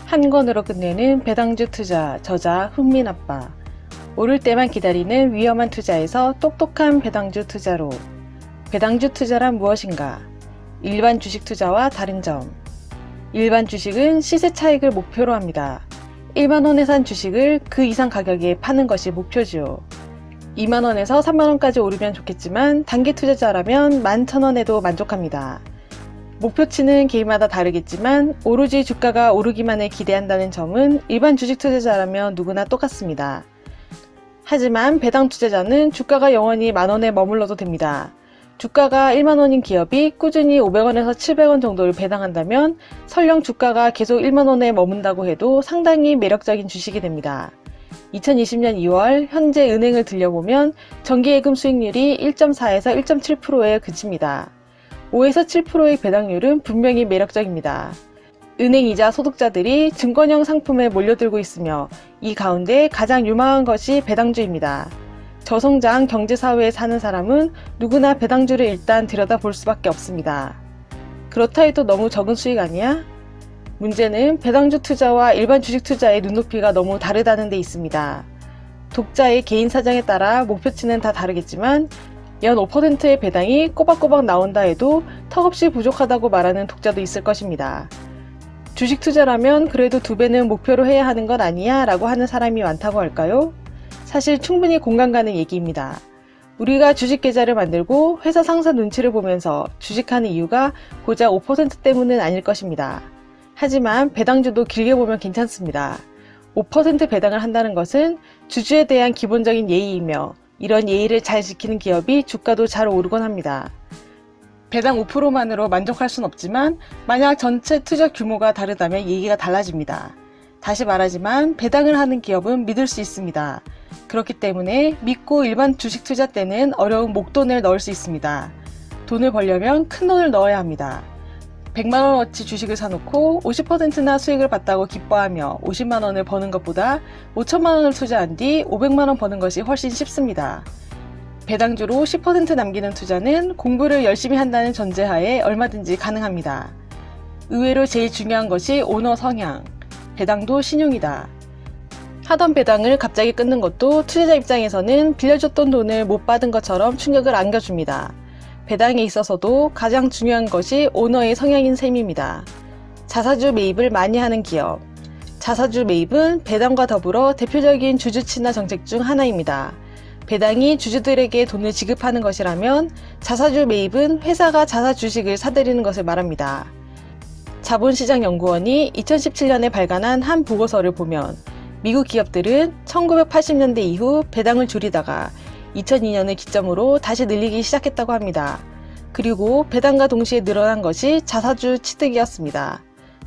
한 권으로 끝내는 배당주 투자, 저자 훈민아빠. 오를 때만 기다리는 위험한 투자에서 똑똑한 배당주 투자로. 배당주 투자란 무엇인가? 일반 주식 투자와 다른 점. 일반 주식은 시세 차익을 목표로 합니다. 1만원에 산 주식을 그 이상 가격에 파는 것이 목표죠. 2만원에서 3만원까지 오르면 좋겠지만 단기 투자자라면 11,000원에도 만족합니다. 목표치는 개인마다 다르겠지만 오로지 주가가 오르기만을 기대한다는 점은 일반 주식 투자자라면 누구나 똑같습니다. 하지만 배당 투자자는 주가가 영원히 만원에 머물러도 됩니다. 주가가 1만원인 기업이 꾸준히 500원에서 700원 정도를 배당한다면 설령 주가가 계속 1만원에 머문다고 해도 상당히 매력적인 주식이 됩니다. 2020년 2월 현재 은행을 들려보면 정기예금 수익률이 1.4에서 1.7%에 그칩니다. 5에서 7%의 배당률은 분명히 매력적입니다. 은행이자 소득자들이 증권형 상품에 몰려들고 있으며 이 가운데 가장 유망한 것이 배당주입니다. 저성장 경제사회에 사는 사람은 누구나 배당주를 일단 들여다볼 수밖에 없습니다. 그렇다 해도 너무 적은 수익 아니야? 문제는 배당주 투자와 일반 주식 투자의 눈높이가 너무 다르다는 데 있습니다. 독자의 개인 사정에 따라 목표치는 다 다르겠지만 연 5%의 배당이 꼬박꼬박 나온다 해도 턱없이 부족하다고 말하는 독자도 있을 것입니다. 주식 투자라면 그래도 2배는 목표로 해야 하는 것 아니야? 라고 하는 사람이 많다고 할까요? 사실 충분히 공감 가는 얘기입니다. 우리가 주식 계좌를 만들고 회사 상사 눈치를 보면서 주식하는 이유가 고작 5% 때문은 아닐 것입니다. 하지만 배당주도 길게 보면 괜찮습니다. 5% 배당을 한다는 것은 주주에 대한 기본적인 예의이며 이런 예의를 잘 지키는 기업이 주가도 잘 오르곤 합니다. 배당 5%만으로 만족할 순 없지만 만약 전체 투자 규모가 다르다면 얘기가 달라집니다. 다시 말하지만 배당을 하는 기업은 믿을 수 있습니다. 그렇기 때문에 믿고 일반 주식 투자 때는 어려운 목돈을 넣을 수 있습니다. 돈을 벌려면 큰 돈을 넣어야 합니다. 100만원어치 주식을 사놓고 50%나 수익을 봤다고 기뻐하며 50만원을 버는 것보다 5천만원을 투자한 뒤 500만원 버는 것이 훨씬 쉽습니다. 배당주로 10% 남기는 투자는 공부를 열심히 한다는 전제하에 얼마든지 가능합니다. 의외로 제일 중요한 것이 오너 성향, 배당도 신용이다. 하던 배당을 갑자기 끊는 것도 투자자 입장에서는 빌려줬던 돈을 못 받은 것처럼 충격을 안겨줍니다. 배당에 있어서도 가장 중요한 것이 오너의 성향인 셈입니다. 자사주 매입을 많이 하는 기업. 자사주 매입은 배당과 더불어 대표적인 주주 친화 정책 중 하나입니다. 배당이 주주들에게 돈을 지급하는 것이라면 자사주 매입은 회사가 자사 주식을 사들이는 것을 말합니다. 자본시장연구원이 2017년에 발간한 한 보고서를 보면 미국 기업들은 1980년대 이후 배당을 줄이다가 2002년을 기점으로 다시 늘리기 시작했다고 합니다. 그리고 배당과 동시에 늘어난 것이 자사주 취득이었습니다.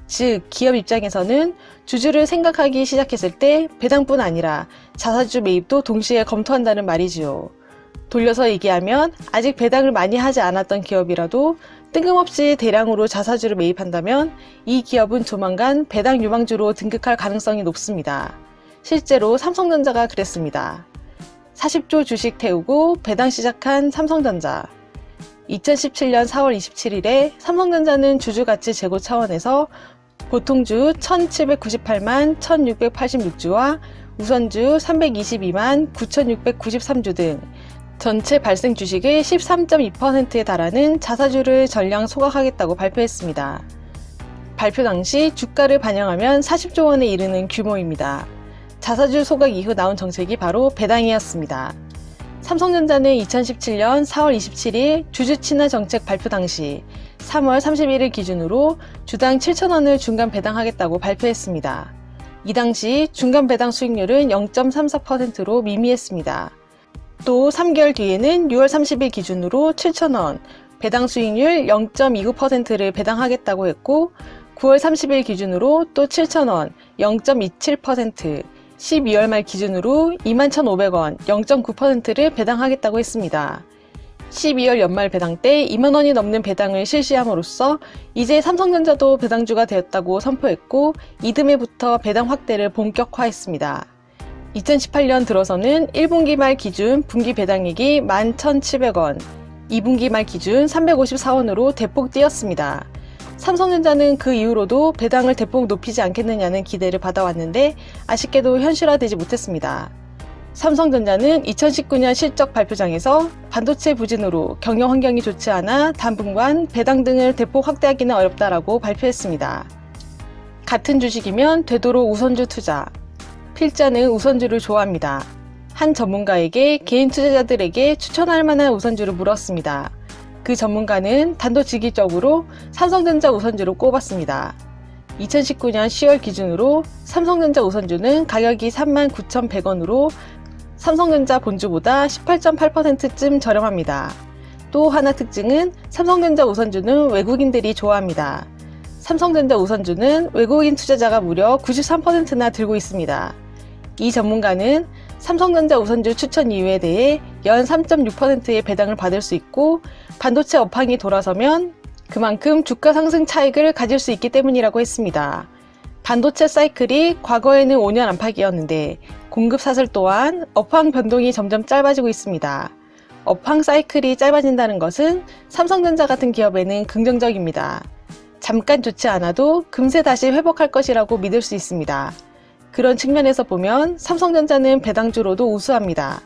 즉, 기업 입장에서는 주주를 생각하기 시작했을 때 배당뿐 아니라 자사주 매입도 동시에 검토한다는 말이지요. 돌려서 얘기하면 아직 배당을 많이 하지 않았던 기업이라도 뜬금없이 대량으로 자사주를 매입한다면 이 기업은 조만간 배당 유망주로 등극할 가능성이 높습니다. 실제로 삼성전자가 그랬습니다. 40조 주식 태우고 배당 시작한 삼성전자. 2017년 4월 27일에 삼성전자는 주주가치 제고 차원에서 보통주 1798만 1686주와 우선주 322만 9693주 등 전체 발생 주식의 13.2%에 달하는 자사주를 전량 소각하겠다고 발표했습니다. 발표 당시 주가를 반영하면 40조 원에 이르는 규모입니다. 자사주 소각 이후 나온 정책이 바로 배당이었습니다. 삼성전자는 2017년 4월 27일 주주 친화 정책 발표 당시 3월 31일 기준으로 주당 7,000원을 중간 배당하겠다고 발표했습니다. 이 당시 중간 배당 수익률은 0.34%로 미미했습니다. 또 3개월 뒤에는 6월 30일 기준으로 7,000원, 배당 수익률 0.29%를 배당하겠다고 했고 9월 30일 기준으로 또 7,000원, 0.27%, 12월 말 기준으로 21,500원, 0.9%를 배당하겠다고 했습니다. 12월 연말 배당 때 2만 원이 넘는 배당을 실시함으로써 이제 삼성전자도 배당주가 되었다고 선포했고 이듬해부터 배당 확대를 본격화했습니다. 2018년 들어서는 1분기 말 기준 분기 배당액이 11,700원, 2분기 말 기준 354원으로 대폭 뛰었습니다. 삼성전자는 그 이후로도 배당을 대폭 높이지 않겠느냐는 기대를 받아왔는데 아쉽게도 현실화되지 못했습니다. 삼성전자는 2019년 실적 발표장에서 반도체 부진으로 경영 환경이 좋지 않아 당분간 배당 등을 대폭 확대하기는 어렵다라고 발표했습니다. 같은 주식이면 되도록 우선주 투자. 필자는 우선주를 좋아합니다. 한 전문가에게 개인 투자자들에게 추천할 만한 우선주를 물었습니다. 그 전문가는 단도직입적으로 삼성전자 우선주로 꼽았습니다. 2019년 10월 기준으로 삼성전자 우선주는 가격이 39,100원으로 삼성전자 본주보다 18.8%쯤 저렴합니다. 또 하나 특징은 삼성전자 우선주는 외국인들이 좋아합니다. 삼성전자 우선주는 외국인 투자자가 무려 93%나 들고 있습니다. 이 전문가는 삼성전자 우선주 추천 이유에 대해 연 3.6%의 배당을 받을 수 있고 반도체 업황이 돌아서면 그만큼 주가 상승 차익을 가질 수 있기 때문이라고 했습니다. 반도체 사이클이 과거에는 5년 안팎이었는데 공급 사슬 또한 업황 변동이 점점 짧아지고 있습니다. 업황 사이클이 짧아진다는 것은 삼성전자 같은 기업에는 긍정적입니다. 잠깐 좋지 않아도 금세 다시 회복할 것이라고 믿을 수 있습니다. 그런 측면에서 보면 삼성전자는 배당주로도 우수합니다.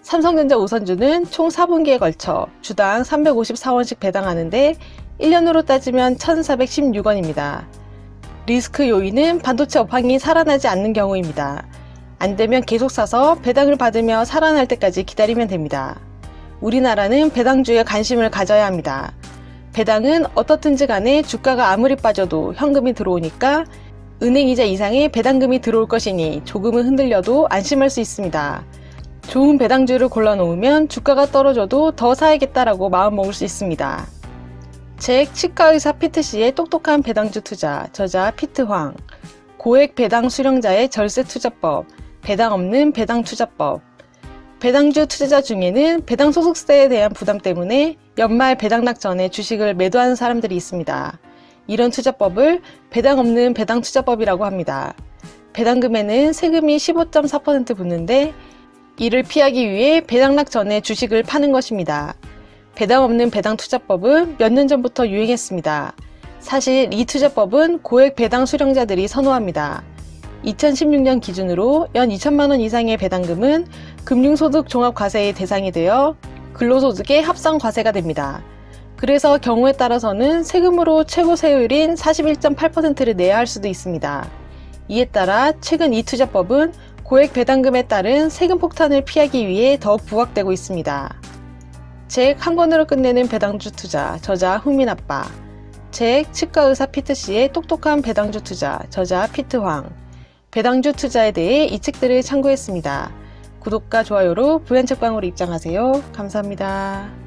삼성전자 우선주는 총 4분기에 걸쳐 주당 354원씩 배당하는데 1년으로 따지면 1,416원입니다. 리스크 요인은 반도체 업황이 살아나지 않는 경우입니다. 안 되면 계속 사서 배당을 받으며 살아날 때까지 기다리면 됩니다. 우리나라는 배당주에 관심을 가져야 합니다. 배당은 어떻든지 간에 주가가 아무리 빠져도 현금이 들어오니까 은행이자 이상의 배당금이 들어올 것이니 조금은 흔들려도 안심할 수 있습니다. 좋은 배당주를 골라놓으면 주가가 떨어져도 더 사야겠다라고 마음먹을 수 있습니다. 책 치과의사 피트씨의 똑똑한 배당주 투자, 저자 피트황, 고액 배당 수령자의 절세 투자법, 배당 없는 배당 투자법. 배당주 투자자 중에는 배당 소득세에 대한 부담 때문에 연말 배당락 전에 주식을 매도하는 사람들이 있습니다. 이런 투자법을 배당 없는 배당 투자법이라고 합니다. 배당금에는 세금이 15.4% 붙는데 이를 피하기 위해 배당락 전에 주식을 파는 것입니다. 배당 없는 배당 투자법은 몇 년 전부터 유행했습니다. 사실 이 투자법은 고액 배당 수령자들이 선호합니다. 2016년 기준으로 연 2천만 원 이상의 배당금은 금융소득 종합과세의 대상이 되어 근로소득의 합산과세가 됩니다. 그래서 경우에 따라서는 세금으로 최고 세율인 41.8%를 내야 할 수도 있습니다. 이에 따라 최근 이 투자법은 고액 배당금에 따른 세금 폭탄을 피하기 위해 더욱 부각되고 있습니다. 책 한 권으로 끝내는 배당주 투자, 저자 훈민아빠. 책 치과의사 피트씨의 똑똑한 배당주 투자, 저자 피트황. 배당주 투자에 대해 이 책들을 참고했습니다. 구독과 좋아요로 부연책방으로 입장하세요. 감사합니다.